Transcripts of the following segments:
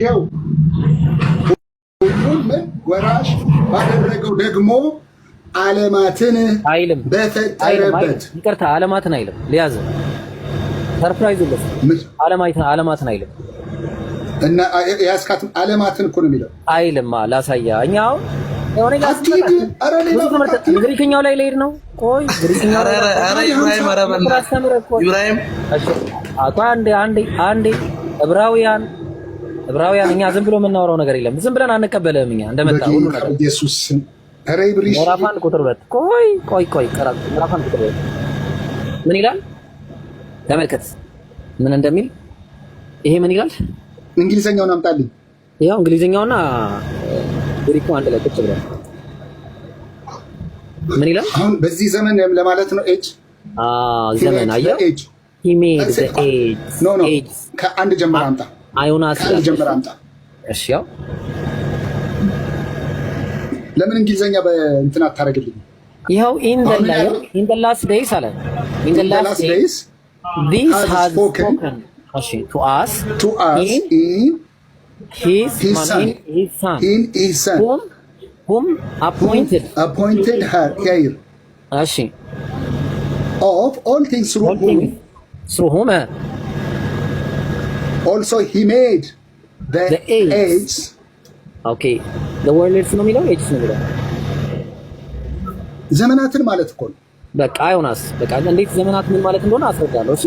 ያው ሁሉም ወራሽ ባደረገው ደግሞ ዓለማትን በፈጠረበት ይቅርታ ዓለማትን አይልም ሊያዝ ሰርፕራይዝ ነው ዓለማትን አይልም እና ያስካት ዓለማትን እኮ ነው የሚለው አይልም ላሳያ እኛው የሆነ ግሪክኛው ላይ ልሄድ ነው ቆይ ግሪክኛው ኢብራሂም አንዴ ዕብራውያን እኛ ዝም ብሎ የምናወራው ነገር የለም ዝም ብለን አንቀበልም እኛ እንደመጣ ሁሉ ነገር ኢየሱስ አረ ኢብሪሽ ምዕራፍ ቁጥር 2 ቆይ ቀራጥ ምዕራፍ ቁጥር 2 ምን ይላል ተመልከት ምን እንደሚል ይሄ ምን ይላል እንግሊዘኛውን አምጣልኝ ያው እንግሊዘኛውና ግሪኩ አንድ ላይ ቁጭ ብለው ምን ይላል አሁን በዚህ ዘመን ለማለት ነው ኤጅ ዘመን አየው he made the age ከአንድ ጀምር አምጣ አዮናስ ጀምር አምጣ እሺ ያው ለምን እንግሊዘኛ በእንትን አታረግልኝ ይሄው in the last days አለ in the last days this has spoken to us in his son whom appointed her heir of all things through whom also he made the age okay the world is ነው የሚለው age ነው የሚለው ዘመናትን ማለት እኮ ነው በቃ ዮናስ በቃ እንዴት ዘመናት ምን ማለት እንደሆነ አስረዳለሁ እሺ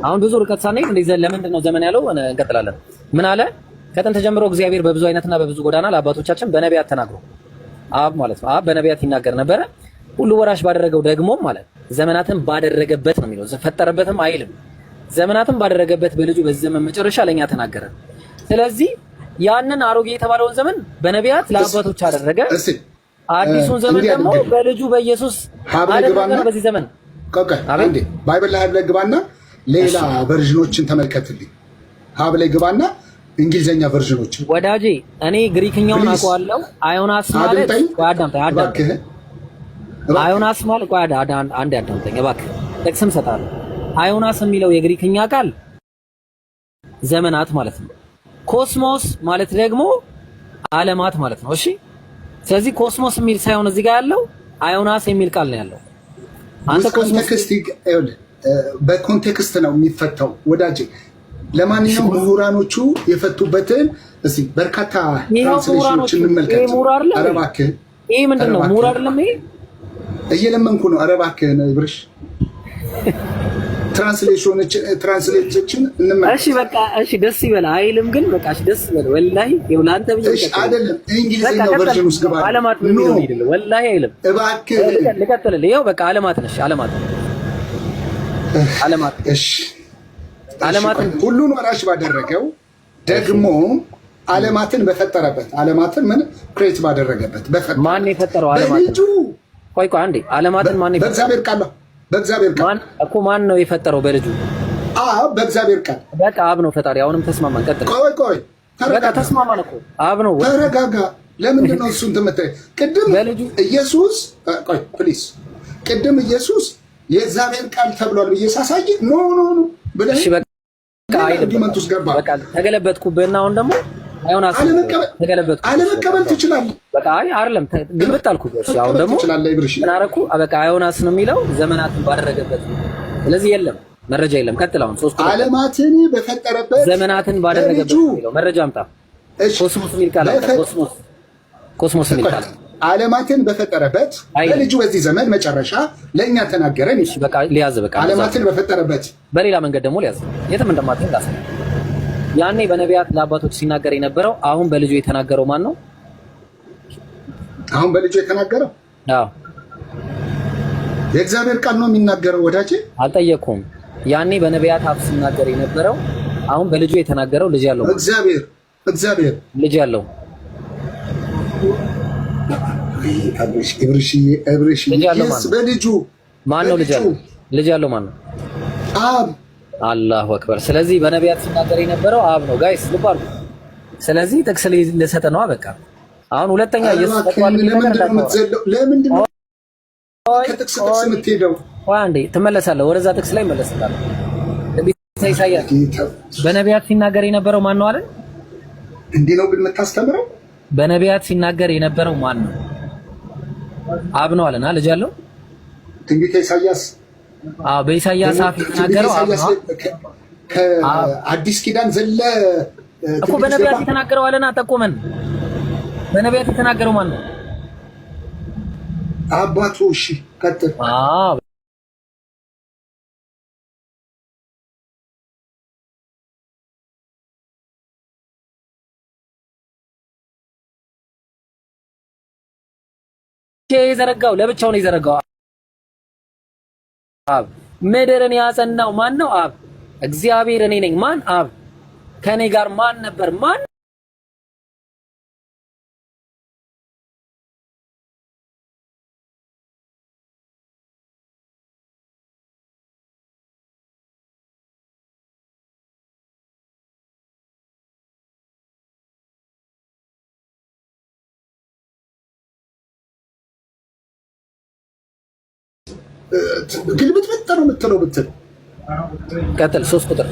አሁን ብዙ ርቀት ሳንሄድ እንዴ ለምንድን ነው ዘመን ያለው እንቀጥላለን ምን አለ ከጥንት ጀምሮ እግዚአብሔር በብዙ አይነትና በብዙ ጎዳና ለአባቶቻችን በነቢያት ተናግሮ አብ ማለት ነው አብ በነቢያት ይናገር ነበረ ሁሉ ወራሽ ባደረገው ደግሞ ማለት ዘመናትን ባደረገበት ነው የሚለው ፈጠረበትም አይልም ዘመናትን ባደረገበት በልጁ በዘመን መጨረሻ ለኛ ተናገረ ስለዚህ ያንን አሮጌ የተባለውን ዘመን በነቢያት ለአባቶች አደረገ አዲሱን ዘመን ደግሞ በልጁ በኢየሱስ አደረገ በዚህ ዘመን አንዴ ባይብል ላይ ግባና ሌላ ቨርዥኖችን ተመልከትልኝ ሀብ ላይ ግባና እንግሊዘኛ ቨርዥኖች ወዳጄ እኔ ግሪክኛውን አውቀዋለሁ አዮናስ ማለት አዳምጠኝ አዮናስ ማለት አንዴ አዳምጠኝ እባክህ ጥቅስም ሰጣለሁ አዮናስ የሚለው የግሪክኛ ቃል ዘመናት ማለት ነው ኮስሞስ ማለት ደግሞ ዓለማት ማለት ነው እሺ ስለዚህ ኮስሞስ የሚል ሳይሆን እዚህ ጋር ያለው አዮናስ የሚል ቃል ነው ያለው አንተ ኮስሞስ በኮንቴክስት ነው የሚፈታው ወዳጄ ለማንኛውም ምሁራኖቹ የፈቱበትን እስቲ በርካታ ትራንስሌሽኖችን እንመልከት ኧረ እባክህ ይሄ ምንድነው ምሁር አይደለም ይሄ እየለመንኩ ነው ኧረ እባክህ ብርሽ ትራንስሌሽኖችን እንመልከት እሺ በቃ እሺ ደስ ይበል አይልም ግን በቃ እሺ ደስ ይበል ወላሂ ይውላንተ ብዬ እሺ አይደለም እንግሊዘኛ ቨርዥን ውስጥ ገባ ዓለማት ምን ነው ይደለ ወላሂ አይልም እባክህ ልቀጥል ይሄው በቃ ዓለማት ነሽ ዓለማት እሺ ዓለማትን ሁሉን ወራሽ ባደረገው ደግሞ ዓለማትን በፈጠረበት ዓለማትን ምን ክሬት ባደረገበት ማን የፈጠረው ዓለማትን ቆይ አንዴ ዓለማትን ማን የፈጠረው በእግዚአብሔር ቃል ነው በእግዚአብሔር ቃል ማን እኮ ማን ነው የፈጠረው በልጁ አብ በእግዚአብሔር ቃል በቃ አብ ነው ፈጣሪ አሁንም ተስማማን ቀጥል ቆይ በቃ ተስማማን እኮ አብ ነው ተረጋጋ ለምንድን ነው እሱን ተመጣጣኝ ቅድም ኢየሱስ ቆይ ፕሊዝ ቅድም ኢየሱስ የእግዚአብሔር ቃል ተብሏል ብዬ ሳሳይ ኖ ብለህ እሺ በቃ አርጊመንት ውስጥ ገባ በቃ ተገለበጥኩብህና አሁን ደግሞ አዮናስ ተገለበጥኩ አለመቀበል ትችላለህ በቃ አይ አይደለም ግልብጥ አልኩህ እሺ አሁን ደግሞ ምን አደረኩ በቃ አዮናስ ነው የሚለው ዘመናትን ባደረገበት ስለዚህ የለም መረጃ የለም ቀጥል አሁን ሶስቱ ዓለማትን በፈጠረበት ዘመናትን ባደረገበት የሚለው መረጃ አምጣ ኮስሞስ የሚል ቃል ኮስሞስ የሚል ቃል ዓለማትን በፈጠረበት በልጁ በዚህ ዘመን መጨረሻ ለኛ ተናገረን እሺ በቃ ሊያዝ በቃ ዓለማትን በፈጠረበት በሌላ መንገድ ደግሞ ሊያዝ የትም እንደማትሄድ ላስ ያኔ በነቢያት ለአባቶች ሲናገር የነበረው አሁን በልጁ የተናገረው ማን ነው አሁን በልጁ የተናገረው አዎ የእግዚአብሔር ቃል ነው የሚናገረው ወዳጄ አልጠየቅኩም ያኔ በነቢያት አፍ ሲናገር የነበረው አሁን በልጁ የተናገረው ልጅ ያለው እግዚአብሔር ልጅ ያለው እብርሽ በልጁ ማን ነው ልጅ ያለው ማን ነው አብ አላሁ አክበር ስለዚህ በነቢያት ሲናገር የነበረው አብ ነው ጋይስ ልብ አድርጉ ስለዚህ ጥቅስ ልሰጥ ነው በቃ አሁን ሁለተኛ ኢየሱስ ተቋል ለምንድን ነው ከጥቅስ የምትሄደው አንዴ ትመለሳለህ ወደዛ ጥቅስ ላይ መለስልሃለሁ ኢሳይያስ በነቢያት ሲናገር የነበረው ማን ነው አይደል እንዲህ ነው ግን የምታስተምረው? በነቢያት ሲናገር የነበረው ማን ነው? አብ ነው አለና ልጅ አለው ትንቢተ ኢሳይያስ። በኢሳይያስ አፍ የተናገረው አብ ነው። ከአዲስ ኪዳን ዘለ እኮ በነቢያት የተናገረው አለና ጠቆመን። በነቢያት የተናገረው ማን ነው? አባቱ። እሺ ቀጥል። የዘረጋው ለብቻው ነው የዘረጋው። አብ ምድርን ያጸናው ማን ነው? አብ። እግዚአብሔር እኔ ነኝ። ማን? አብ። ከኔ ጋር ማን ነበር? ማን? ግልብጥብጥ ነው የምትለው ብትል ቀጥል። 3 ቁጥር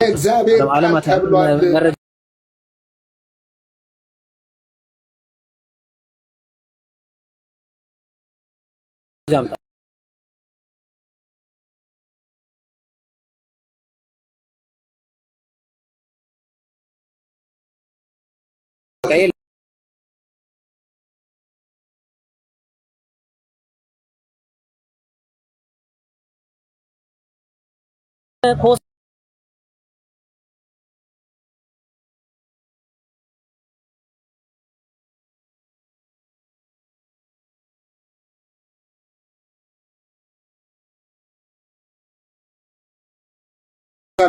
እግዚአብሔር ተብሏል።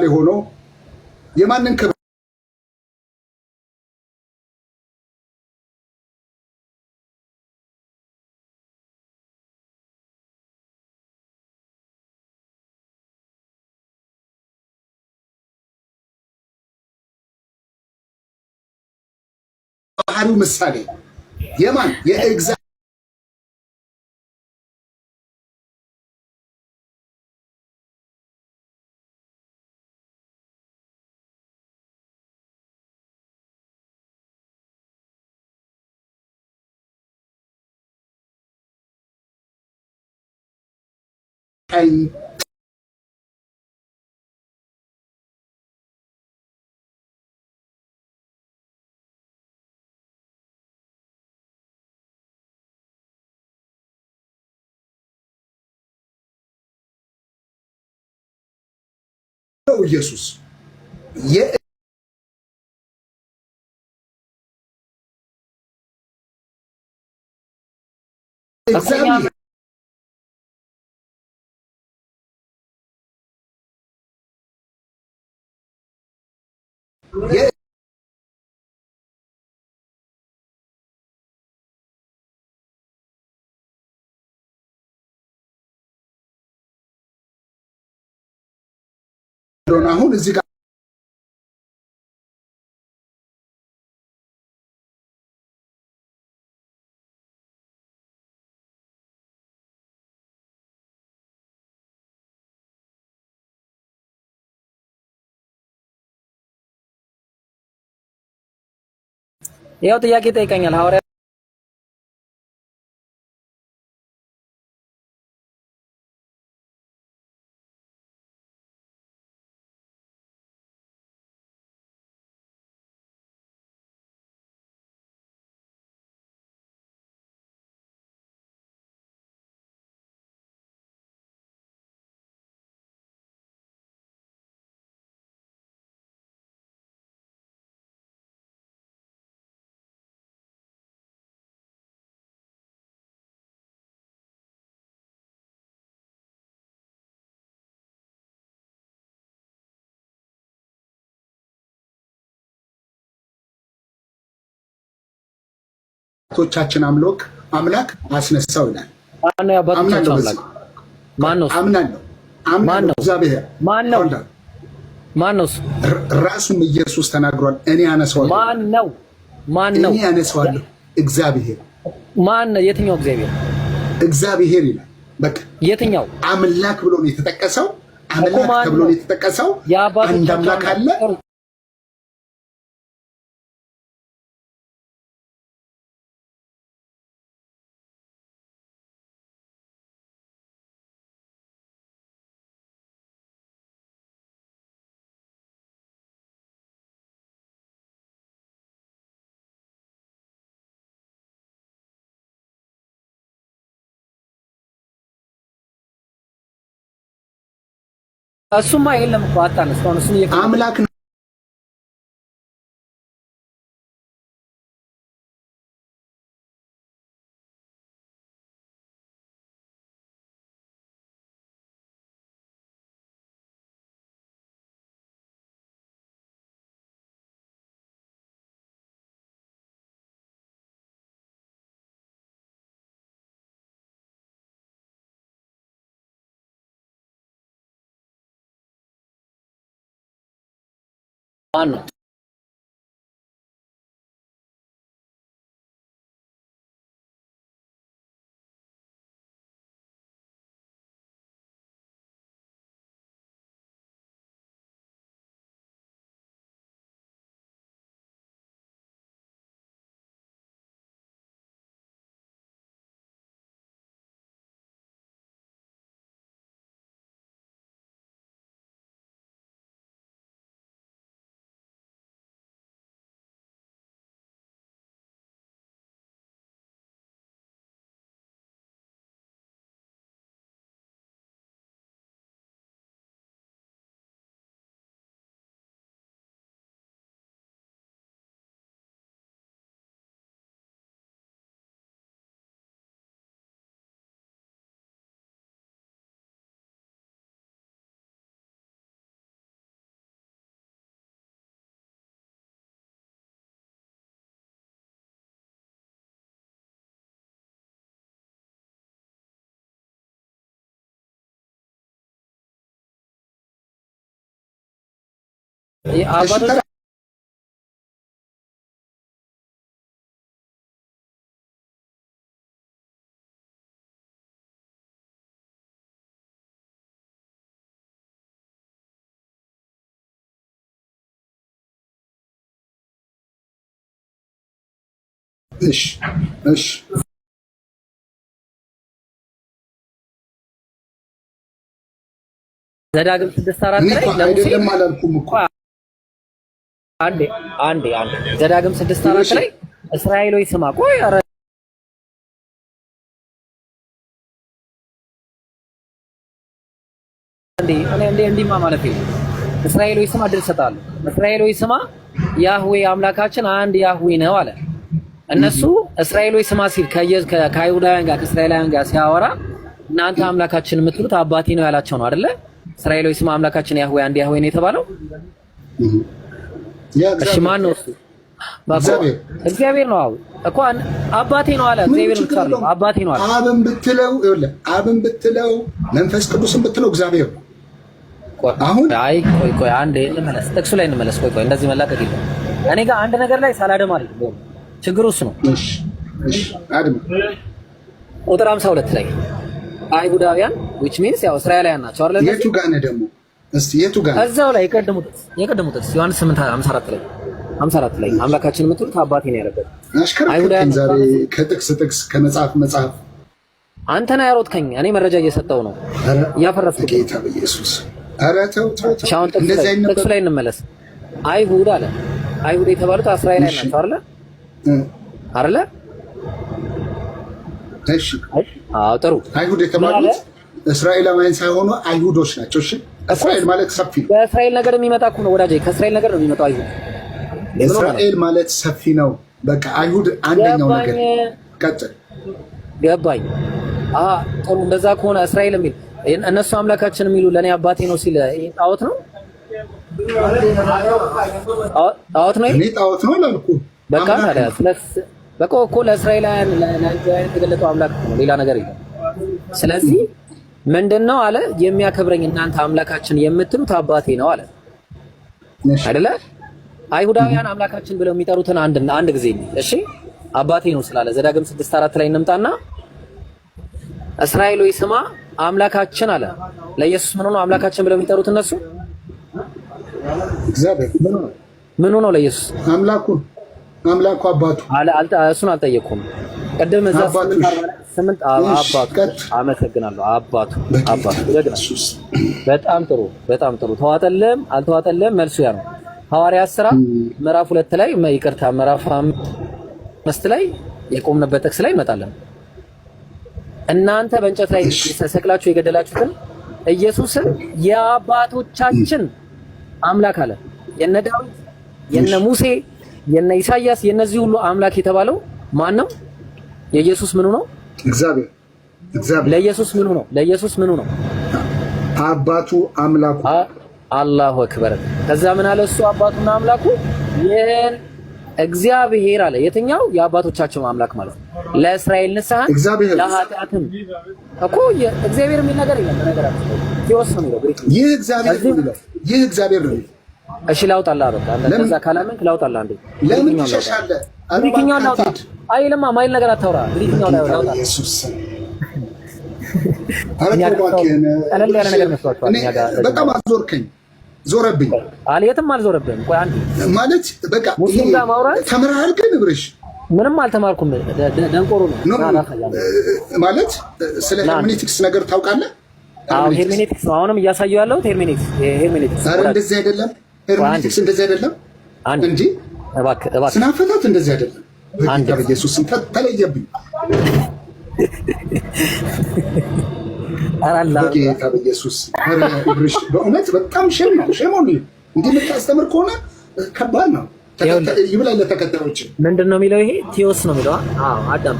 ሆኖ የማንን ክብር ባህሪው ምሳሌ የማን የእግዚአብሔር ቀኝ ነው ኢየሱስ የእግዚአብሔር አሁን እዚህ ጋር ያው ጥያቄ ጠይቀኛል ሐዋርያ ቶቻችን አምላክ አስነሳው ይላል። ማነው ያባቶቻችን አምላክ? ማነው? አምናለሁ እግዚአብሔር ማነው? ራሱም ኢየሱስ ተናግሯል። እኔ አነሳዋለሁ። ማነው? እኔ አነሳዋለሁ። እግዚአብሔር ማን? የትኛው እግዚአብሔር? እግዚአብሔር ይላል። በቃ የትኛው አምላክ ብሎ ነው የተጠቀሰው? አምላክ ተብሎ ነው የተጠቀሰው። አንድ አምላክ አለ። እሱማ የለም እኮ አጣን። እስካሁን እሱን አምላክ ማን ነው? አባቶች እሺ ዘዳግም 6:4 ላይ አይደለም አላልኩም እኮ አንዴ ዘዳግም 6:4 ላይ እስራኤል ሆይ ስማ። ቆይ ኧረ እንዲህማ ማለት ነው። እስራኤል ሆይ ስማ እድል እሰጥሃለሁ። እስራኤል ሆይ ስማ ያህዌ አምላካችን አንድ ያህዌ ነው አለ። እነሱ እስራኤል ሆይ ስማ ሲል ከአይሁዳውያን ጋር ከእስራኤላውያን ጋር ሲያወራ እናንተ አምላካችን የምትሉት አባቴ ነው ያላቸው ነው አይደለ? እስራኤል ሆይ ስማ አምላካችን ያህዌ አንድ ያህዌ ነው የተባለው። እሺ ማን ነው እሱ? እግዚአብሔር ነው እኮ አባቴ ነው አለ። እግዚአብሔር ነው አባቴ ነው አለ። አብን ብትለው መንፈስ ቅዱስን ብትለው እግዚአብሔር ነው። አሁን ቆይ አንዴ እንመለስ፣ ጥቅሱ ላይ እንመለስ። ቆይ እንደዚህ መላቀቅ የለም። እኔ ጋር አንድ ነገር ላይ ሳላደም አለ ችግሩ እሱ ነው። እሺ አድም ቁጥር 52 ላይ አይሁዳውያን which means ያው እስራኤላውያን ናቸው አይደል? የቱ ጋር ነው ደግሞ? እስቲ የቱ ጋር? እዛው ላይ የቀደሙት ዮሐንስ 8:54 ላይ 54 ላይ አምላካችን የምትሉት አባቴ ነው ያለበት። አይሁዳውያን ዛሬ ከጥቅስ ከመጽሐፍ አንተ ነህ ያሮጥከኝ። እኔ መረጃ እየሰጠው ነው ያፈረስኩት። ጌታ በኢየሱስ ኧረ ተው። ጥቅሱ ላይ እንመለስ። አይሁድ አለ አይሁድ የተባሉት እስራኤላውያን ናቸው አይደለ? እሺ አዎ ጥሩ። አይሁድ የተባሉት እስራኤላውያን ሳይሆኑ አይሁዶች ናቸው። እሺ እስራኤል ማለት ሰፊ ነው። ከእስራኤል ነገር የሚመጣ እኮ ነው ወዳጄ፣ ከእስራኤል ነገር ነው የሚመጣው አይሁድ። እስራኤል ማለት ሰፊ ነው። በቃ አይሁድ አንደኛው ነገር። ቀጥል። ገባኝ። ጥሩ። እንደዛ ከሆነ እስራኤል የሚል እነሱ አምላካችን የሚሉ ለኔ አባቴ ነው ሲል ጣዖት ነው? ጣዖት ነው? እኔ ጣዖት ነው አላልኩም። በቃ ታዲያ በቃ እኮ ለእስራኤላውያን የተገለጠው አምላክ ነው፣ ሌላ ነገር የለም። ስለዚህ ምንድነው አለ የሚያከብረኝ እናንተ አምላካችን የምትሉት አባቴ ነው አለ አይደለ? አይሁዳውያን አምላካችን ብለው የሚጠሩትን አንድ ጊዜ እሺ፣ አባቴ ነው ስላለ ዘዳግም 6:4 ላይ እንምጣና እስራኤል ሆይ ስማ አምላካችን አለ። ለኢየሱስ ምን ነው አምላካችን ብለው የሚጠሩት እነሱ? እግዚአብሔር ምን ነው ለኢየሱስ አምላኩ አባቱ እሱን አልጠየቅኩም። ቅድም እዛ 8 አባቱ አመሰግናለሁ። አባቱ በጣም ጥሩ ተዋጠለም አልተዋጠለም መልሱ ያ ነው። ሐዋርያት ሥራ ምዕራፍ 2 ላይ ይቅርታ ምዕራፍ 5 ላይ የቆምንበት ጥቅስ ላይ እንመጣለን። እናንተ በእንጨት ላይ ተሰቅላችሁ የገደላችሁትን ኢየሱስን የአባቶቻችን አምላክ አለ። የነ ዳዊት የነ ሙሴ የነ ኢሳይያስ የነዚህ ሁሉ አምላክ የተባለው ማን ነው? የኢየሱስ ምኑ ነው? እግዚአብሔር ለኢየሱስ ምኑ ነው? አባቱ አምላኩ። አላሁ አክበር። ከዛ ምን አለ እሱ አባቱና አምላኩ ይህን እግዚአብሔር አለ። የትኛው? የአባቶቻቸው አምላክ ማለት ነው። ለእስራኤል ንስሐን ለኃጢአትም እኮ እግዚአብሔር የሚል ነገር የለም። ነገራችን ቴዎስ ነው የሚለው ግሪክ። ይህ እግዚአብሔር ነው። እሺ ላውጣልህ። በቃ እንደዛ ካላመንክ ላውጣልህ። አንዴ ለምን ትሸሻለህ? ግሪክኛው ላውጣ አይልማ ማይል ነገር አታውራ። ግሪክኛው ላውጣ። ኢየሱስ ቀለል ያለ ነገር መስዋዕት በጣም አዞርከኝ፣ ዞረብኝ። የትም አልዞረብህም። ቆይ አንዴ ማለት በቃ ሙስሊም ጋር ማውራት ተምረሃል? ግን ብርሽ ምንም አልተማርኩም። ደንቆሮ ነው ማለት ስለ ሄርሜኔቲክስ ነገር ታውቃለህ? አዎ ሄርሜኔቲክስ ነው አሁንም እያሳየው ያለው ሄርሜኔቲክስ። ኧረ እንደዚህ አይደለም ሄርሜኔቲክስ፣ እንደዚህ አይደለም እንጂ እባክህ ስናፈታት እንደዚህ አይደለም። በኢየሱስ ስም ተለየብኝ። በጌታ በኢየሱስ ብርሽ በእውነት በጣም ሸም ነው። እንዲህ የምታስተምር ከሆነ ከባድ ነው። ይብላኝ ለተከታዮች። ምንድን ነው የሚለው? ይሄ ቴዎስ ነው የሚለው። አዎ አዳም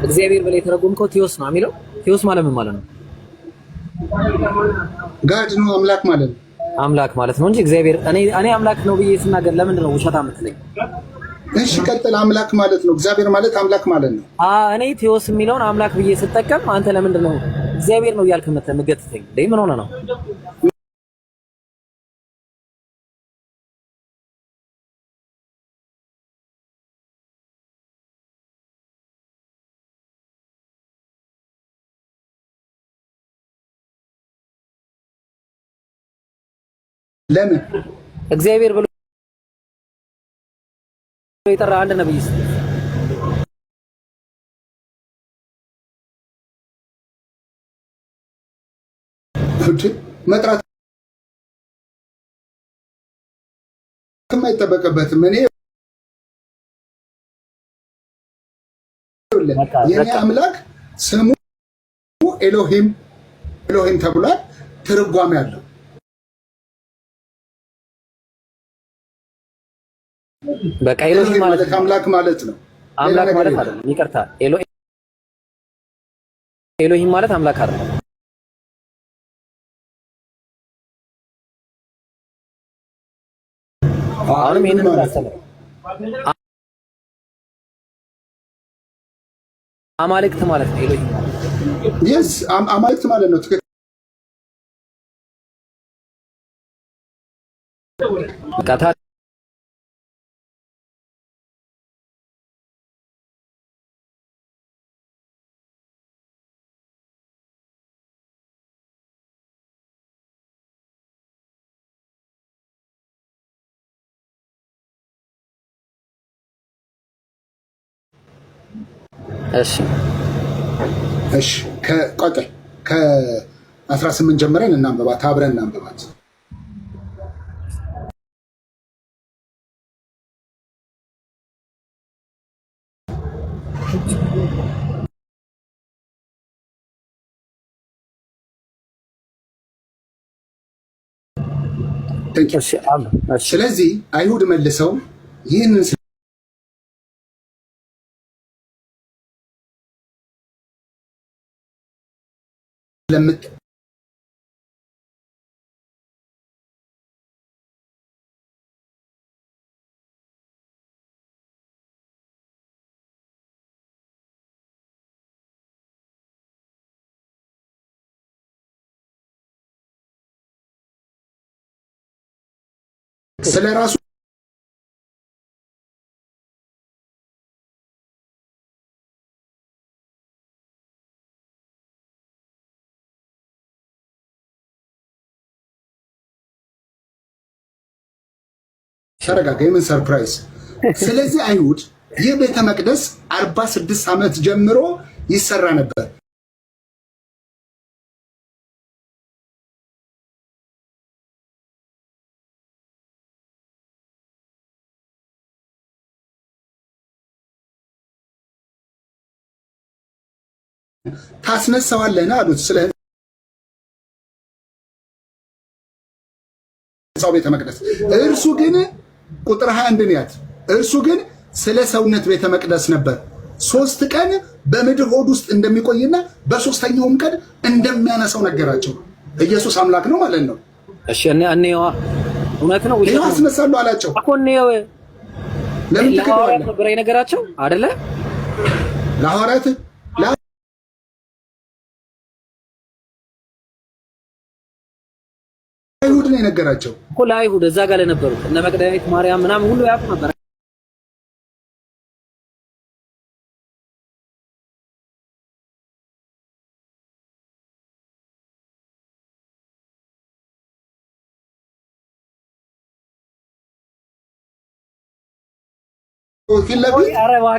እግዚአብሔር ብለህ የተረጎምከው ቴዎስ ነው የሚለው። ቴዎስ ማለት ምን ማለት ነው? ጋድ ነው፣ አምላክ ማለት ነው። አምላክ ማለት ነው እንጂ እግዚአብሔር እኔ አምላክ ነው ብዬ ስናገር ለምንድን ነው ውሸታ የምትለኝ? እሺ ቀጥል። አምላክ ማለት ነው። እግዚአብሔር ማለት አምላክ ማለት ነው። እኔ ቴዎስ የሚለውን አምላክ ብዬ ስጠቀም አንተ ለምንድን ነው እግዚአብሔር ነው እያልክ የምትገትተኝ? ምን ሆነ ነው? ለምን እግዚአብሔር ብሎ የጠራ አንድ ነብይ መጥራት የማይጠበቅበትም። እኔ የኔ አምላክ ስሙ ኤሎሂም ተብሏል። ትርጓሜ አለው። በቃ ኤሎሂም ማለት አምላክ ማለት ነው። አምላክ ማለት አይደለም። ይቅርታ ኤሎሂም ማለት አምላክ አይደለም። አሁንም ይሄንን አስተምር። አማልክት ማለት ነው ኤሎሂም ማለት አማልክት ማለት ነው። ትክክል። በቃ እሺ ከቀጥል ከ18 ጀምረን እናንብባት፣ አብረን እናንብባት። ስለዚህ አይሁድ መልሰው ይህንን ለምት ስለራሱ ተረጋጋ። የምን ሰርፕራይዝ? ስለዚህ አይሁድ ይህ ቤተ መቅደስ 46 ዓመት ጀምሮ ይሰራ ነበር። ታስነሳዋለህ አሉት። ስለ ሕንጻው ቤተ መቅደስ እርሱ ግን ቁጥር 21 ያት እርሱ ግን ስለ ሰውነት ቤተ መቅደስ ነበር 3 ቀን በምድር ሆድ ውስጥ እንደሚቆይና በሶስተኛውም ቀን እንደሚያነሳው ነገራቸው። ኢየሱስ አምላክ ነው ማለት ነው። እሺ እኔዋ እውነት ነው ወይ? አስነሳለሁ አላቸው እኮ ነው። ለምን ተከታተለ ነበር ነገራቸው አይደለ? ለሐዋርያት አይሁድ ነው የነገራቸው እኮ ለአይሁድ እዛ ጋር ለነበሩት እነ መቅደላዊት ማርያም ምናምን ሁሉ ያውቁ ነበር።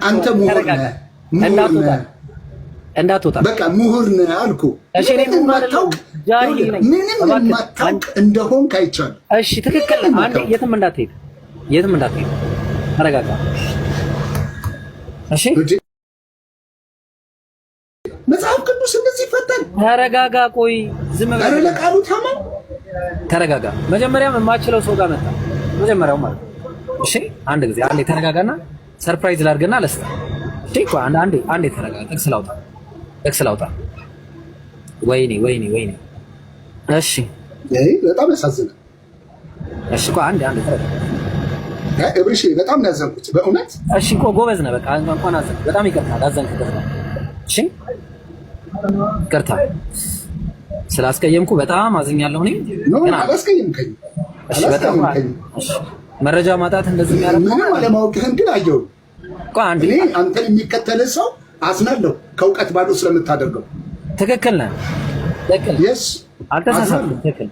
አንተ ምሁር ነህ እንዳትወጣ በቃ ምሁር ነህ አልኩ። እሺ ምንም የማታውቅ እንደሆንክ አይቻልም። እሺ ትክክል ነህ። አንዴ የትም እንዳትሄድ ተረጋጋ። እሺ መጽሐፍ ቅዱስ እንደዚህ ይፈታል። ተረጋጋ። ቆይ ዝም ብለህ ኧረ ለቃሉ ታማኝ ተረጋጋ። መጀመሪያም የማችለው ሰው ጋር መጣ መጀመሪያው ማለት እሺ አንድ ጊዜ አንዴ ተረጋጋና ሰርፕራይዝ ላድርግና ለስታ እሺ ቆይ አንዴ ተረጋጋ። ጥቅስ ላውጣ። ወይኔ እሺ በጣም ያሳዝናል። እሺ ቆይ አንዴ ተረጋጋ። እብርሽ በጣም ነው ያዘንኩት በእውነት። እሺ ቆይ ጎበዝ ነህ። በቃ እንኳን አዘንክ። በጣም ይቅርታ አዘንክበት ነው። እሺ ይቅርታ ስላስቀየምኩ በጣም አዝኛለሁ። እኔ ግን አላስቀየምከኝ። እሺ መረጃ ማጣት እንደዚህ የሚያደርግ ምንም አለማወቅህን ግን አየሁ። እኔ አንተን የሚከተልህ ሰው አዝናለሁ ከእውቀት ባዶ ስለምታደርገው። ትክክል ነህ። አልተሳሳትኩም። ትክክል።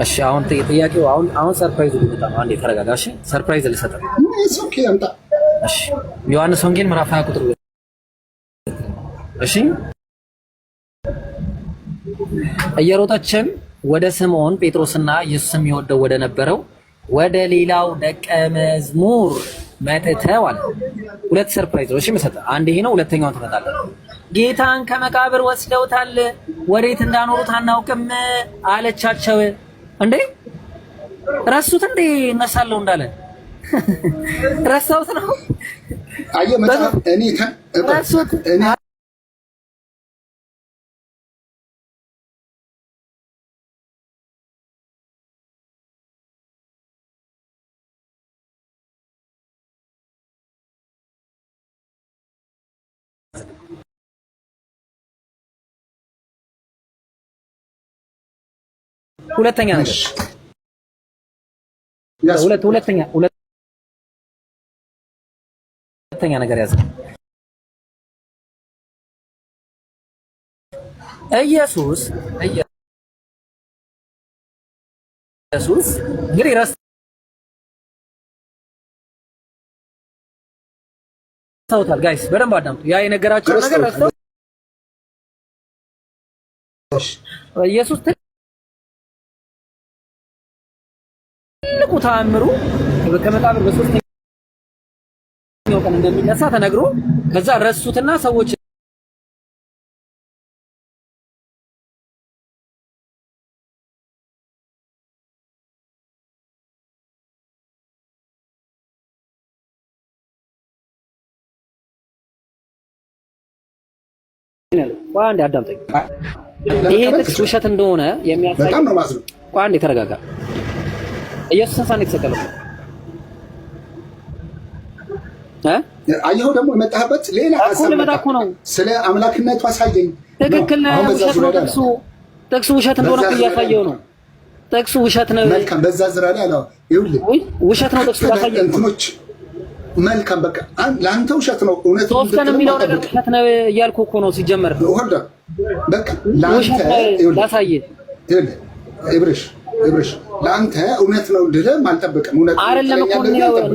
እሺ አሁን ጥያቄው አሁን ሰርፕራይዝ ሊመጣ ነው። አንዴ ተረጋጋ። እሺ ሰርፕራይዝ ልሰጥ ነው። ኦኬ አምጣ። እሺ ዮሐንስ ወንጌል ምዕራፍ 20 ቁጥር እሺ እየሮጠችም ወደ ስምዖን ጴጥሮስና ኢየሱስም ይወደው ወደ ነበረው ወደ ሌላው ደቀ መዝሙር መጥተው አለ። ሁለት ሰርፕራይዝ ነው። እሺ መሰጠ አንድ ይሄ ነው። ሁለተኛውን ትመጣለህ። ጌታን ከመቃብር ወስደውታል፣ ወዴት እንዳኖሩት አናውቅም አለቻቸው። እንዴ ረሱት እንዴ እነሳለሁ እንዳለ ረሳሁት ነው። አየህ መጽሐፍ ረሱት ሁለተኛ ነገር ሁለተኛ ነገር ያዘ። ኢየሱስ እንግዲህ ረስተውታል። ጋይስ በደንብ አዳምጡ። ያ የነገራቸው ነገር ረስተው ኢየሱስ ትልቁ ተአምሩ ከመቃብር በሶስተኛው ቀን እንደሚነሳ ተነግሮ ከዛ ረሱትና ሰዎች አንዴ አዳምጠኝ። ይሄ ጥቅስ ውሸት እንደሆነ የሚያሳይ በጣም ነው ማዝነው። አንዴ ተረጋጋ። ኢየሱስ ሳን የተሰቀለው አየሁ። ደግሞ የመጣህበት ሌላ ሀሳብ ነው። ስለ አምላክነቱ አሳየኝ። ትክክል ነው። ውሸት ነው ጥቅሱ ውሸት እንደሆነ እያሳየው ነው። ጥቅሱ ውሸት ነው። መልካም በዛ ዝራ ላይ አለው። ይኸውልህ ውሸት ነው ጥቅሱ ያሳየው እንትኖች መልካም በቃ ለአንተ ውሸት ነው። እውነት ነው ሶስት ቀን የሚለው ነገር ውሸት ነው እያልኩ እኮ ነው ሲጀመር። ወርዳ በቃ ለአንተ ላሳየህ። ይኸውልህ ኢብራሂም እብርሽ ለአንተ እውነት ነው እንድልህም አልጠብቅም። እውነት አይደለም እኮ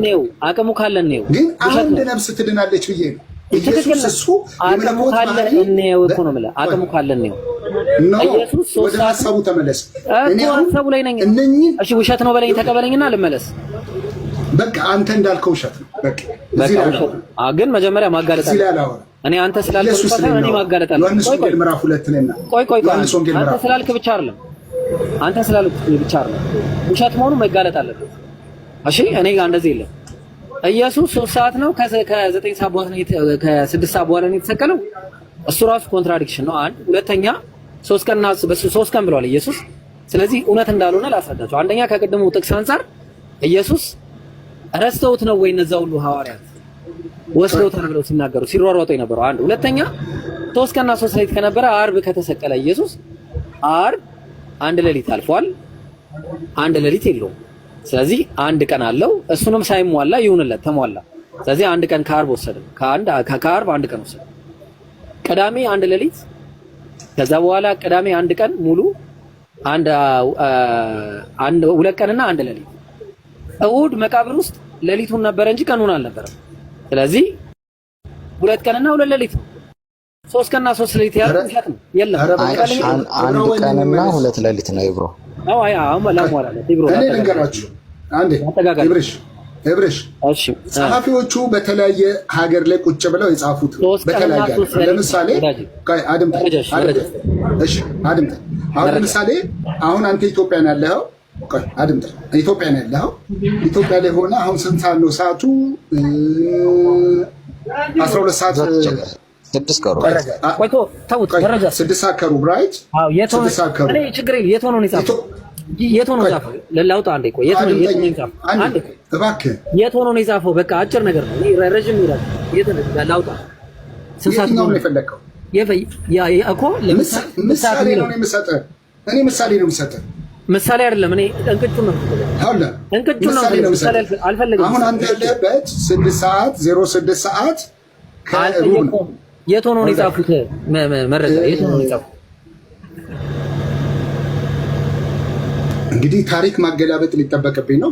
ነው አቅሙ ካለን ነው። ግን አንድ ነፍስ ትድናለች ብዬ ነው። ኢየሱስ እሱ አቅሙ ካለን ነው እኮ ነው የምልህ። አቅሙ ካለን ነው። ኢየሱስ ወደ ሐሳቡ ተመለስ። እኔ ሐሳቡ ላይ ነኝ። እሺ ውሸት ነው በለኝ፣ ተቀበለኝና ልመለስ። በቃ አንተ እንዳልከው ውሸት ነው። በቃ ግን መጀመሪያ ማጋለጥ አለ። እኔ አንተ ስላልክ እኔ ማጋለጥ አለ። ዮሐንስ ወንጌል ምዕራፍ 2 ነውና ቆይ አንተ ስላልክ ብቻ አይደለም። አንተ ስላልክ ብቻ አይደለም። ውሸት መሆኑ መጋለጥ አለበት። እሺ እኔ ጋር እንደዚህ የለም። ኢየሱስ 3 ሰዓት ነው ከ9 ሰዓት በኋላ ነው ከ6 ሰዓት በኋላ ነው የተሰቀለው። እሱ ራሱ ኮንትራዲክሽን ነው። አንድ ሁለተኛ 3 ቀንና በ3 ቀን ብሏል ኢየሱስ። ስለዚህ እውነት እንዳልሆነ ላስረዳቸው። አንደኛ ከቀደሙ ጥቅስ አንፃር ኢየሱስ ረስተውት ነው ወይ እነዛ ሁሉ ሐዋርያት ወስደውታል ብለው ሲናገሩ ሲሯሯጡ የነበረው? አንድ ሁለተኛ 3 ቀንና 3 ሌሊት ከነበረ አርብ ከተሰቀለ ኢየሱስ አርብ አንድ ሌሊት አልፏል። አንድ ሌሊት የለውም። ስለዚህ አንድ ቀን አለው። እሱንም ሳይሟላ ይሁንለት ተሟላ። ስለዚህ አንድ ቀን ከአርብ ወሰደ። ከአርብ አንድ ቀን ወሰደ። ቅዳሜ አንድ ሌሊት፣ ከዛ በኋላ ቅዳሜ አንድ ቀን ሙሉ፣ አንድ 2 ቀንና አንድ ሌሊት። እሑድ መቃብር ውስጥ ሌሊቱን ነበረ እንጂ ቀኑን አልነበረም። ስለዚህ 2 ቀንና 2 ሌሊት ነው። 3 ቀንና 3 ሌሊት ያለው ውሸት ነው። የለም አንድ ቀንና 2 ሌሊት ነው ይብሮ። አዎ ላሟላለት ይብሮ። እኔ ልንገራችሁ አንዴ እብርሽ እሺ፣ ጸሐፊዎቹ በተለያየ ሀገር ላይ ቁጭ ብለው የጻፉት በተለያየ ለምሳሌ አድምጠኝ። አሁን ለምሳሌ አሁን አንተ ኢትዮጵያ ነው ያለኸው። አድምጠኝ። ኢትዮጵያ ነው ያለኸው። ኢትዮጵያ ላይ ሆነ አሁን ስንት ሰዓት ነው? ሰዓቱ 12 ሰዓት 6 ከሩብ ቆይቶ ተውት። ደረጃ 6 ሰዓት ከሩብ ራይት? አዎ የት ሆነ? እኔ ችግር የለም። የት ሆነ ነው የጻፈው? የት ሆኖ ነው የጻፈው? ለላውጣ አንዴ ቆይ። የት ሆኖ ነው የጻፈው? አንዴ እባክህ። የት ሆኖ ነው የጻፈው? በቃ አጭር ነገር ነው። ረጅም ይላል። የት ነው ለላውጣ? ስንት ሰዓት ነው የፈለከው? እኮ ምሳሌ ነው የምሰጠህ። እኔ ምሳሌ ነው የምሰጠህ። ምሳሌ አይደለም። እኔ እንቅጩን ነው ምሳሌ አልፈልግም። አሁን አንተ ያለህበት 6 ሰዓት 06 ሰዓት ከሩብ ነው። የት ሆኖ ነው የጻፉት? መረጃ የት ሆኖ ነው የጻፉት? እንግዲህ ታሪክ ማገላበጥ ሊጠበቅብኝ ነው።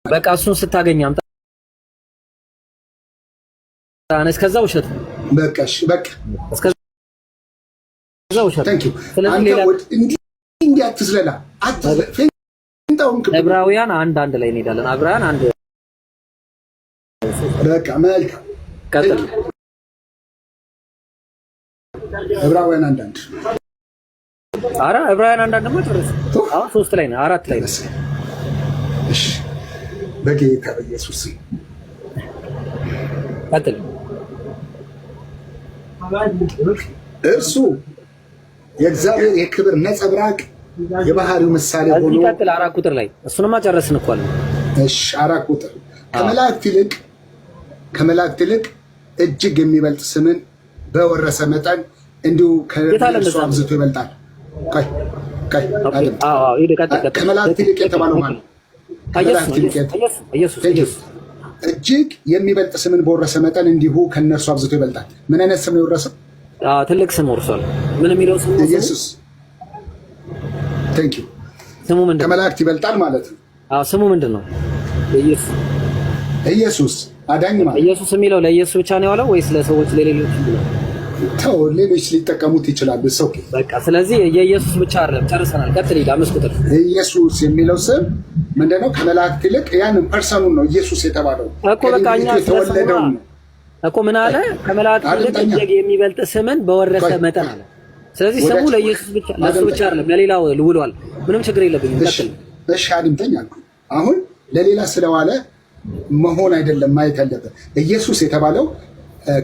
በቃ እሱን ስታገኝ አምጣ። እስከዛ ውሸት ነው። በቃ እሺ፣ በቃ እስከዛ ውሸት። ስለዚህ ሌላ እንዲህ አትዝለላ። ዕብራውያን አንድ ላይ እንሄዳለን። ዕብራውያን አንድ በቃ መልካም ቀጥል። ዕብራውያን አንድ አረ ዕብራውያን አንዳንድ ደግሞ ጨርስ። አሁን 3 ላይ ነው 4 ላይ ነው። እሺ በጌታ በኢየሱስ ቀጥል። እርሱ የእግዚአብሔር የክብር ነጸብራቅ የባህሪው ምሳሌ ሆኖ ቀጥል። 4 ቁጥር ላይ እሱንማ ጨረስን እኮ አለ። እሺ 4 ቁጥር ከመላእክት ይልቅ እጅግ የሚበልጥ ስምን በወረሰ መጠን እንዲሁ ከእርሱ አብዝቶ ይበልጣል። ከመላእክት ይልቅ የተባለው ማለት እጅግ የሚበልጥ ስምን በወረሰ መጠን እንዲሁ ከእነርሱ አብዝቶ ይበልጣል። ምን አይነት ስም ነው የወረሰው? ትልቅ ስም ወርሷል። ምን የሚለው ስም? ኢየሱስ። ቴንክ ዩ። ስሙ ምንድን ነው? ከመላእክት ይበልጣል ማለት ነው። ስሙ ምንድን ነው? ኢየሱስ አዳኝ ማለት። ኢየሱስ የሚለው ለኢየሱስ ብቻ ነው ያለው ወይስ ለሰዎች ለሌሎች ይላል? ተው፣ ሌሎች ሊጠቀሙት ይችላሉ። ኦኬ በቃ ስለዚህ የኢየሱስ ብቻ አይደለም። ጨርሰናል። ቀጥል። 5 ቁጥር ኢየሱስ የሚለው ስም ምንድነው? ከመላእክት ይልቅ ያንን ፐርሰኑን ነው ኢየሱስ የተባለው እኮ። በቃ እኛ የተወለደው እኮ ምን አለ? ከመላእክት ይልቅ እጅግ የሚበልጥ ስምን በወረሰ መጠን አለ። ስለዚህ ስሙ ለኢየሱስ ብቻ ለሱ ብቻ አይደለም፣ ለሌላው ውሏል። ምንም ችግር የለብኝም። ቀጥል። እሺ አድምጠኝ አልኩ። አሁን ለሌላ ስለዋለ መሆን አይደለም ማየት ያለበት። ኢየሱስ የተባለው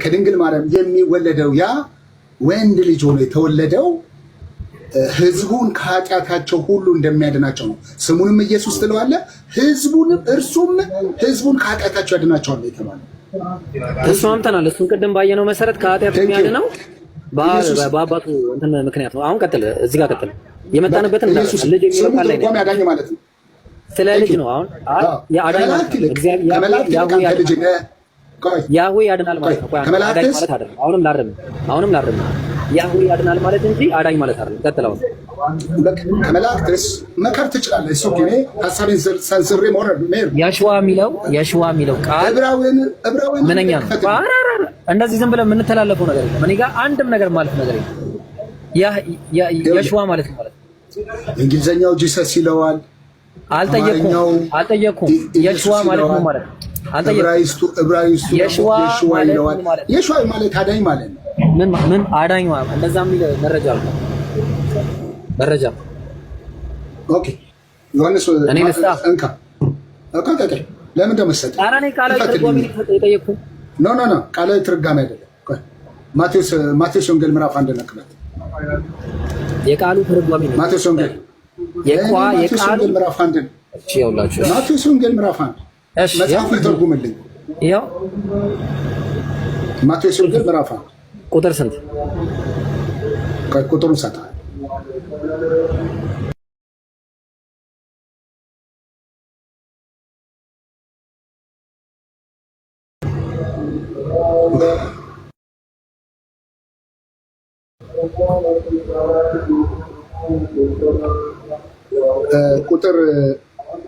ከድንግል ማርያም የሚወለደው ያ ወንድ ልጅ ሆኖ የተወለደው ሕዝቡን ከኃጢአታቸው ሁሉ እንደሚያድናቸው ነው። ስሙንም ኢየሱስ ትለዋለህ። ሕዝቡን ከኃጢአታቸው ያድናቸዋል የተባለው ተስማምተናል። እሱን ቅድም ባየነው መሰረት ከኃጢአት የሚያድነው በአባቱ እንትን ምክንያት ነው። አሁን ቀጥል፣ እዚህ ጋር ቀጥል። የመጣንበትን ልጅ የሚለው ቃል ላይ ያዳኝ ማለት ነው። ስለ ልጅ ነው። አሁን የአዳኝ እግዚአብሔር ያህዌ ያድናል ማለት ነው። አዳኝ ማለት አይደለም። አሁንም ላርም ያህዌ ያድናል ማለት እንጂ አዳኝ ማለት አይደለም። ቀጥለው ከመላእክትስ መከር ትችላለህ። እሱ ግን ሐሳቤን ሰንዝሬ መውረድ ያሽዋ የሚለው ቃል ዕብራዊን ምንኛ ነው? እንደዚህ ዝም ብለን የምንተላለፈው ነገር የለም። እኔ ጋር አንድም ነገር ማለት ነገር የለም። ያሽዋ ማለት ነው። እንግሊዘኛው ጂሰስ ይለዋል። አልጠየኩም። የሽዋ ማለት ነው ማለት ነው። ዕብራይስጡ የሽዋ ይለዋል። የሽዋ ማለት አዳኝ ማለት ነው። ምን አዳኝ ማለት እንደዛ የሚል መረጃ ኦኬ። ዮሐንስ እኔ እንካ ለምን እንደመሰጠ ኧረ እኔ ቃል ትርጓሜ የጠየቅኩህ ኖ ቃል ትርጓሜ አይደለም። ማቴዎስ ወንጌል ምዕራፍ 1 ነክለት የቃሉ ትርጓሜ ነው። ማቴዎስ ወንጌል የቃሉ ምዕራፍ 1 እሺ፣ ያውላችሁ ማቴዎስ ወንጌል ምዕራፍ 1 እሺ፣ መጽሐፍ ተርጉምልኝ። ይኸው ማቴዎስ ወንጌል ምዕራፍ 1 ቁጥር ስንት? ቁጥሩን ሰጣ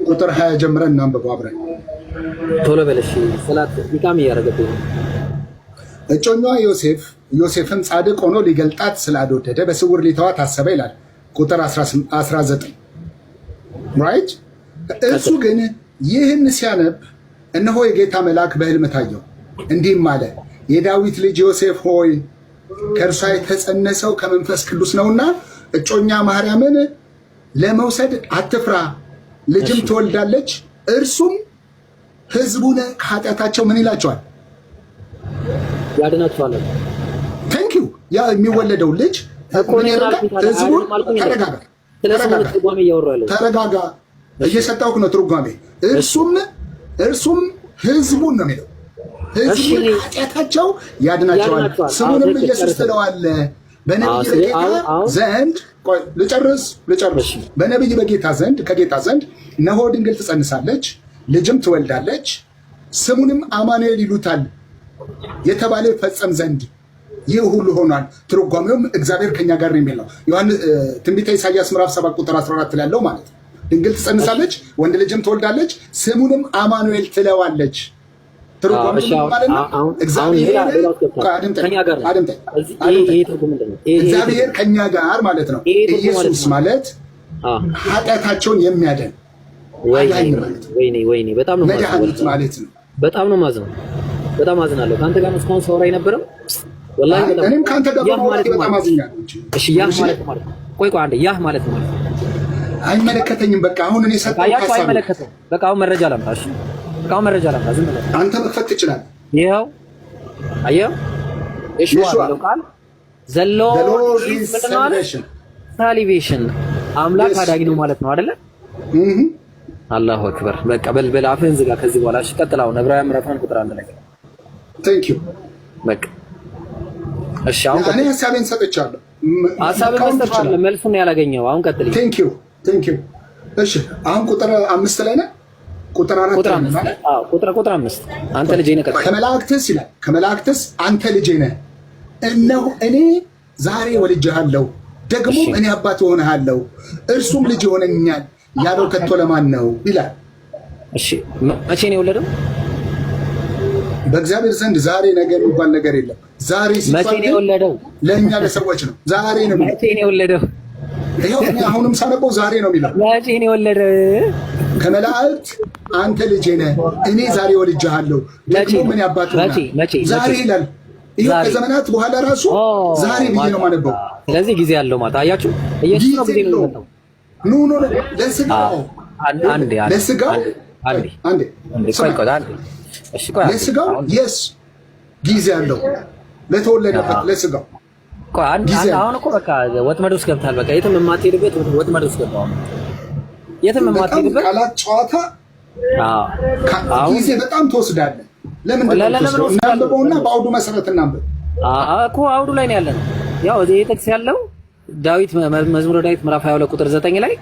ቁጥር 20 ጀምረን እናንብበው አብረን። ቶሎ በለሽ ሰላት ኢቃም እያደረገብኝ። እጮኛዋ ዮሴፍም ጻድቅ ሆኖ ሊገልጣት ስላልወደደ በስውር ሊተዋት አሰበ ይላል ቁጥር 19 ራይት። እሱ ግን ይህን ሲያነብ እነሆ የጌታ መልአክ በሕልም ታየው፣ እንዲህም አለ፣ የዳዊት ልጅ ዮሴፍ ሆይ ከእርሷ የተጸነሰው ከመንፈስ ቅዱስ ነውና እጮኛ ማርያምን ለመውሰድ አትፍራ፣ ልጅም ትወልዳለች፣ እርሱም ሕዝቡን ከኃጢአታቸው ምን ይላቸዋል? ያድናቸዋል። ቴንክ ዩ። ያ የሚወለደው ልጅ ሕዝቡን ተረጋጋ፣ እየሰጠሁህ ነው ትርጓሜ። እርሱም ሕዝቡን ነው የሚለው፣ ሕዝቡን ከኃጢአታቸው ያድናቸዋል። ስሙንም ኢየሱስ ትለዋለህ። በነቢይ በጌታ ዘንድ ልጨርስ። በነቢይ በጌታ ዘንድ ከጌታ ዘንድ እነሆ ድንግል ትጸንሳለች፣ ልጅም ትወልዳለች፣ ስሙንም አማኑኤል ይሉታል የተባለ ይፈጸም ዘንድ ይህ ሁሉ ሆኗል። ትርጓሜውም እግዚአብሔር ከኛ ጋር ነው የሚል ነው። ትንቢተ ኢሳይያስ ምዕራፍ 7 ቁጥር 14 ላይ ያለው ማለት ነው። ድንግል ትጸንሳለች፣ ወንድ ልጅም ትወልዳለች፣ ስሙንም አማኑኤል ትለዋለች። ትርጓሜው ማለት ነው እግዚአብሔር ከኛ ጋር ማለት ነው። ኢየሱስ ማለት ኃጢአታቸውን የሚያድን ወይኔ በጣም ነው መድኃኒት ማለት ነው። በጣም ነው ማዝነው። በጣም አዝናለሁ። ከአንተ ጋር እስካሁን ሳወራ የነበረው ወላሂ በጣም እኔም ከአንተ ጋር በጣም አዝኛለሁ። እሺ ያህ ማለት ቆይ አንዴ ያህ ማለት አይመለከተኝም። በቃ አሁን እኔ ሰጣው ሐሳብ አይመለከተኝም። በቃ አሁን መረጃ ላምጣ። እሺ በቃ አሁን መረጃ ላምጣ። ዝም ብለህ አንተ መክፈት ትችላለህ። ይኸው አየው እሺ ዋለው ቃል ዘሎ ሳሊቬሽን አምላክ አዳጊ ነው ማለት ነው አይደለ? አላሁ አክበር። በቃ በልበል አፍህን ዝጋ ከዚህ በኋላ። እሺ ቀጥል። አሁን ዕብራውያን ምዕራፍ 1 ቁጥር 1 ላይ ቴንክ ዩ። በቃ እሺ አሁን እኔ ሐሳቤን ሰጥቻለሁ። ሐሳቤን ሰጥቻለሁ። መልሱን ያላገኘው አሁን ቀጥል። ቴንክ ዩ። እሺ አሁን ቁጥር 5 ላይ ነህ። ቁጥር 4 ማለት አዎ ቁጥር 5 አንተ ልጄ ነህ። ከመላእክትስ ይላል፣ ከመላእክትስ አንተ ልጄ ነህ፣ እነሆ እኔ ዛሬ ወልጄሃለሁ፣ ደግሞ እኔ አባት እሆንሃለሁ፣ እርሱም ልጅ ይሆነኛል ያለው ከቶ ለማን ነው ይላል። እሺ መቼ ነው የወለደው? በእግዚአብሔር ዘንድ ዛሬ ነገ የሚባል ነገር የለም። ዛሬ መቼ ነው የወለደው? ለእኛ ለሰዎች ነው። ዛሬ ነው። መቼ ነው የወለደው? ይኸው እኔ አሁንም ሳነበው ዛሬ ነው የሚለው። መቼ ነው የወለደው? ከመላእክት አንተ ልጄ ነህ፣ እኔ ዛሬ ወልጄሃለሁ፣ ደግሞ ምን ያባቱ ዛሬ ይላል። ይኸው ከዘመናት በኋላ ራሱ ዛሬ ብዬ ነው የማነበው። ስለዚህ ጊዜ ያለው ማለት አያችሁ፣ ኢየሱስ ነው ጊዜ ነው የሚመጣው። ኖ ለስጋው ለስጋው የስ ጊዜ አለው። ለተወለደበት ለስጋው አሁን እኮ በቃ ወጥመድ ውስጥ ገብታል። በቃ የትም የማትሄድበት ወጥመድ ውስጥ ገብታል። የትም የማትሄድበት ቃላት ጨዋታ ጊዜ በጣም ትወስዳለህ። ለምን እናንብበውና በአውዱ መሰረት እናንብብ እኮ አውዱ ላይ ነው ያለነው። ያው እዚህ ጥቅስ ያለው ዳዊት መዝሙረ ዳዊት ምዕራፍ 22 ቁጥር 9 ላይ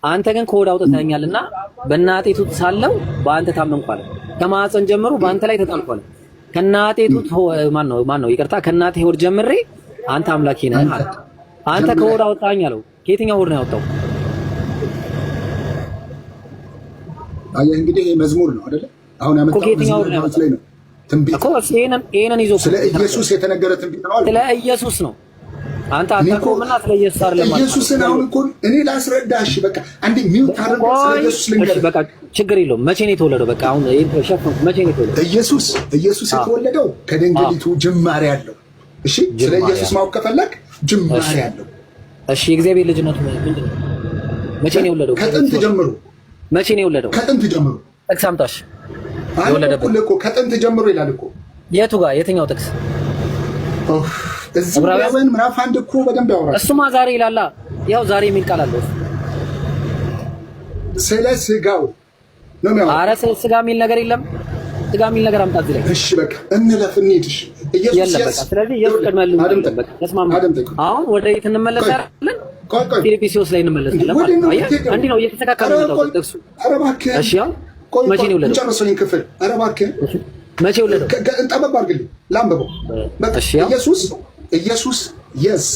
አንተ ግን ከሆድ አውጥተኸኛልና በእናቴ ጡት ሳለሁ በአንተ ታመንኩ አለ። ከማህፀን ጀምሮ በአንተ ላይ ተጣልኩ አለ። ከእናቴ ጡት ማን ነው ይቅርታ፣ ከእናቴ ሆድ ጀምሬ አንተ አምላኬ ነህ አለ። አንተ ከሆድ አወጣኝ አለው። ከየትኛው ሆድ ነው ያወጣው? አየህ እንግዲህ ይሄ መዝሙር ነው አይደለ? አሁን ያመጣው መዝሙር ላይ ነው ትንቢት እኮ ይሄንን ይዞ ስለ ኢየሱስ የተነገረ ትንቢት ነው። ስለ ኢየሱስ ነው። አንተ አታውቀውምና ስለ ኢየሱስ አይደለም ማለት ነው። ኢየሱስን አሁን እኮ እኔ ላስረዳሽ። በቃ አንዴ ሚውት አድርጎ ስለ ኢየሱስ ልንገርህ። በቃ ችግር የለውም። መቼ ነው የተወለደው? በቃ አሁን ሸፈንኩ። መቼ ነው የተወለደው? ኢየሱስ የተወለደው ከድንግሊቱ ጅማሬ አለው። እሺ፣ ስለ ኢየሱስ ማወቅ ከፈለክ ጅማሬ አለው። እሺ፣ የእግዚአብሔር ልጅነቱ ምንድን ነው? መቼ ነው የወለደው? ከጥንት ጀምሮ። መቼ ነው የወለደው? ከጥንት ጀምሮ። ጥቅስ አምጣሽ። የወለደበት እኮ ከጥንት ጀምሮ ይላል እኮ። የቱ ጋር? የትኛው ጥቅስ? እዚህ ዕብራውያን ምዕራፍ 1 እኮ በደንብ ያወራል። እሱማ ዛሬ ይላላ። ያው ዛሬ የሚል ቃል አለው። ስለ ስጋው ነው የሚያወራው። ኧረ ስለ ስጋ የሚል ነገር የለም። ስጋ የሚል ነገር አምጣ እዚህ ላይ። እሺ በቃ እንለፍ እንሂድ። እሺ ኢየሱስ በቃ ስለዚህ ኢየሱስ ቀድመሉ በቃ ተስማማ። አሁን ወደ የት እንመለሳለን? ፊልጵስዩስ ላይ እንመለሳለን ማለት ነው። አንዲ ነው እየተስተካከለ ነው ጥቅሱ። ኧረ እባክህ እሺ ያው መቼ ነው የወለደው? ጨርሰኝ ክፍል። ኧረ እባክህ መቼ ወለደው? ጠበብ አድርግልኝ ላንብበው። በቃ ኢየሱስ የስ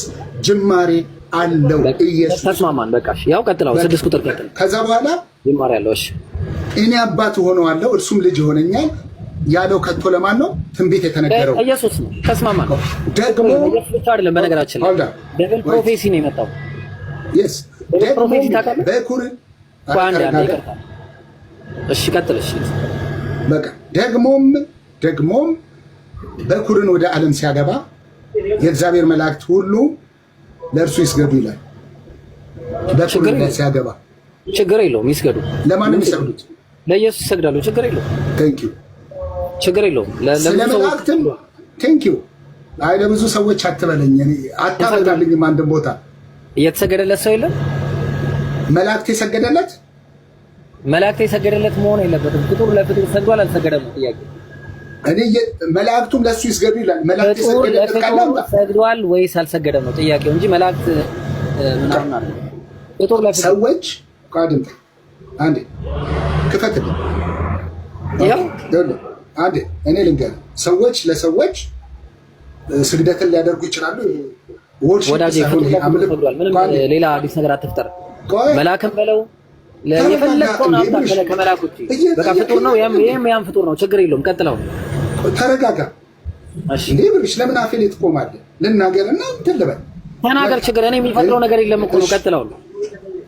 ጅማሬ አለው። ኢየሱስ ተስማማን። በቃ እሺ ያው ቀጥላው 6 ቁጥር ቀጥል። ከዛ በኋላ ጅማሬ አለው። እሺ እኔ አባት ሆነዋለሁ እርሱም ልጅ ይሆነኛል ያለው ከቶ ለማን ነው? ትንቢት የተነገረው ኢየሱስ ነው። ተስማማን። ደግሞ ብቻ አይደለም በነገራችን ላይ ደብል ፕሮፌሲ ነው የመጣው። የስ ደግሞ በኩር ይቀርታል። እሺ ቀጥል። እሺ በቃ ደግሞም በኩርን ወደ ዓለም ሲያገባ የእግዚአብሔር መላእክት ሁሉ ለእርሱ ይስገዱ ይላል። በኩርን ሲያገባ ችግር የለውም ይስገዱ። ለማንም ይሰግዱት? ለኢየሱስ ይሰግዳሉ። ችግር የለውም። ቴንክ ዩ። ችግር የለውም። ለመላእክትም ቴንክ ዩ። አይ ለብዙ ሰዎች አትበለኝ፣ እኔ አታበላልኝም። አንድም ቦታ እየተሰገደለት ሰው የለም። መላእክት የሰገደለት መሆን የለበትም። ፍጡር ለፍጡር ሰግዷል አልሰገደም? ጥያቄ እኔ መላእክቱም ለሱ ይስገዱ ይላል። መላእክት የሰገደለት ካላምጣ ሰግዷል ወይስ አልሰገደም ነው ጥያቄው እንጂ መላእክት ምናምን አለ። ፍጡር ለፍጡር ሰዎች ቃድም አንዴ ክፈትልኝ። ያው አንዴ እኔ ልንገርህ፣ ሰዎች ለሰዎች ስግደትን ሊያደርጉ ይችላሉ። ወዳጄ ሰግዷል። ምንም ሌላ አዲስ ነገር አትፍጠር። መላእክም በለው የፈለግከውን አምጣ ከመላእክት ውጪ በቃ ፍጡር ነው። ያም ፍጡር ነው። ችግር የለውም። ቀጥለው ተረጋጋ። እሺ እንዴ ብርሽ ለምን አፌ ላይ ትቆማለህ? ልናገርና እንትን ልበል። ተናገር። ችግር እኔ የሚፈጥረው ነገር የለም እኮ ነው። ቀጥለው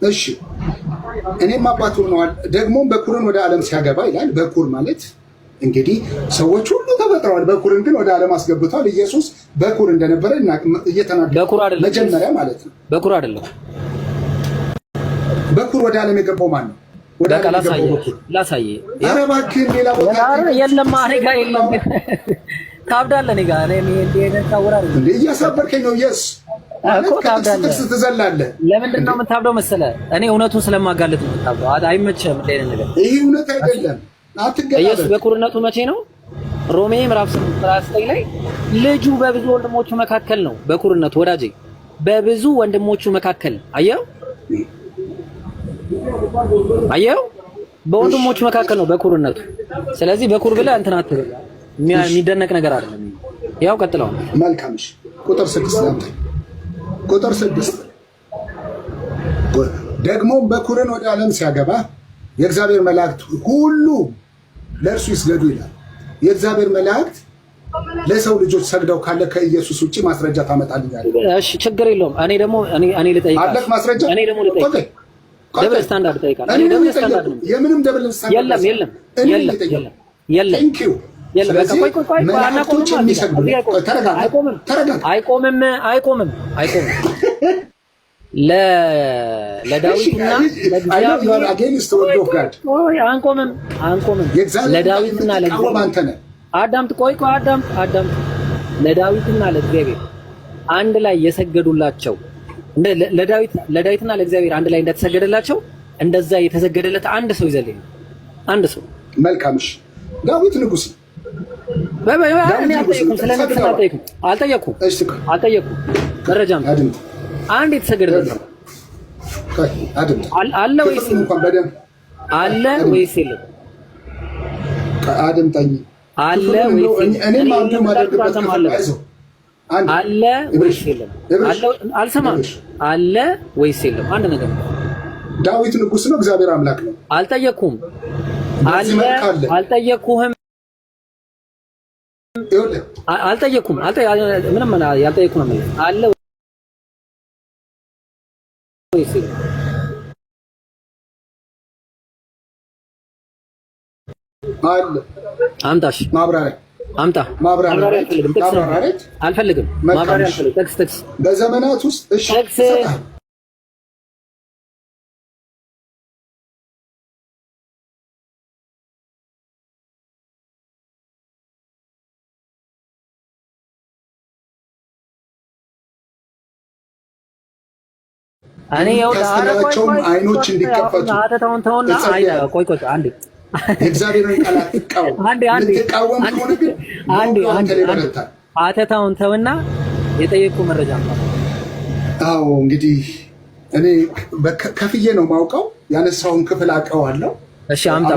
እሺ እኔም አባት ሆነዋል። ደግሞም በኩርን ወደ ዓለም ሲያገባ ይላል። በኩር ማለት እንግዲህ ሰዎች ሁሉ ተፈጥረዋል። በኩርን ግን ወደ ዓለም አስገብቷል። ኢየሱስ በኩር እንደነበረ እየተናገረ መጀመሪያ ማለት ነው። በኩር አይደለም። በኩር ወደ ዓለም የገባው ማን ነው? ወደ ዓለም ላሳየ። ኧረ እባክህ ሌላ ቦታ የለም። እኔ ጋር የለም። ታብዳለህ። እኔ ጋር እንደ እያሳበርከኝ ነው። የስ እኮ ታብዳለህ። ትዘላለህ። ለምንድን ነው የምታብደው መሰለህ? እኔ እውነቱን ስለማጋለጥ ነው የምታብደው። አይመችህም እንደ አይነት ነገር። ይሄ እውነት አይደለም። አትገናዘብ። ኢየሱስ በኩርነቱ መቼ ነው? ሮሜ ምዕራፍ 9 ላይ ልጁ በብዙ ወንድሞቹ መካከል ነው በኩርነቱ። ወዳጄ በብዙ ወንድሞቹ መካከል አየው በወንድሞቹ መካከል ነው በኩርነቱ። ስለዚህ በኩር ብለህ እንትን አትበል። የሚደነቅ ነገር አይደለም። ያው ቀጥለው መልካም። እሺ ቁጥር 6 ቁጥር 6 ደግሞ በኩርን ወደ ዓለም ሲያገባ የእግዚአብሔር መላእክት ሁሉ ለእርሱ ይስገዱ ይላል። የእግዚአብሔር መላእክት ለሰው ልጆች ሰግደው ካለ ከኢየሱስ ውጪ ማስረጃ ታመጣልኛለህ? እሺ ችግር የለውም። እኔ ልጠይቅህ። አለህ ማስረጃ? እኔ ደግሞ ልጠይቅህ። ደብል ስታንዳርድ ጠይቃለህ። እኔ ደብል ስታንዳርድ ነው። የምንም ደብል ስታንዳርድ የለም። ቴንክ ዩ። በቃ ቆይ መላእክቶች የሚሰግዱ አይቆምም። ለዳዊትና አንቆምም። ለዳዊትና ለእግዚአብሔር አዳምጥ። ቆይ አዳምጥ። ለዳዊትና ለእግዚአብሔር አንድ ላይ የሰገዱላቸው ለዳዊትና ለእግዚአብሔር አንድ ላይ እንደተሰገደላቸው እንደዛ የተሰገደለት አንድ ሰው ይዘልኝ። አንድ ሰው መልካምሽ ዳዊት ንጉስ አልጠየኩም። መረጃም አንድ የተሰገደለት አለ ወይስ የለም? አድምጠኝ። አለ ወይስ እኔም አንዱ ማደርግበት ክፍል አይዞህ አለ ወይስ የለም? አልሰማም። አለ ወይስ የለም? አንድ ነገር ዳዊት ንጉስ ነው፣ እግዚአብሔር አምላክ ነው። አልጠየኩም። አለ አልጠየኩህም። አልጠየኩም። ምንም ያልጠየኩ ነው ማለት አለ ወይስ የለም? አለ አምጣሽ ማብራሪያ አምጣ። ማብራሪያ አልፈልግም። ማብራሪያ አልፈልግም። ጥቅስ በዘመናት ውስጥ እሺ እኔ ያው ያስከላቸውም አይኖች እንዲከፈቱ አተታውን ቆይ አንዴ እግዚአብሔርን ቃል አትቃወም። ልትቃወም ከሆነ ግን አተታውን ተውና የጠየቁ መረጃ ነው። አዎ እንግዲህ እኔ ከፍዬ ነው ማውቀው፣ ያነሳውን ክፍል አውቀዋለሁ። እሺ አምጣ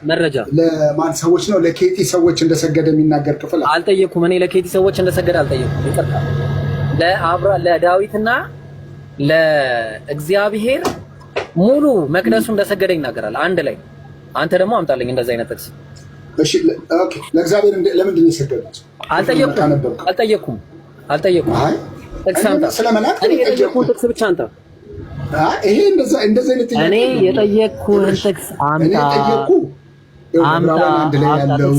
መረጃ። ለማን ሰዎች ነው? ለኬቲ ሰዎች እንደሰገደ የሚናገር ክፍል አልጠየኩም። እኔ ለኬቲ ሰዎች እንደሰገደ አልጠየኩም። ይቅርታ። ለዳዊትና ለእግዚአብሔር ሙሉ መቅደሱ እንደሰገደ ይናገራል አንድ ላይ። አንተ ደግሞ አምጣልኝ እንደዛ አይነት ጥቅስ። እሺ ኦኬ። ለእግዚአብሔር ለምንድን ነው የሰገዱት? አልጠየኩም። አይ ጥቅስ አምጣ። ስለመላክ እኔ የጠየኩህን ጥቅስ ብቻ አምጣ። ይሄ እንደዛ አይነት እኔ የጠየኩህን ጥቅስ አምጣ። እኔ ጠየኩ። አምጣ አንድ ላይ ያለው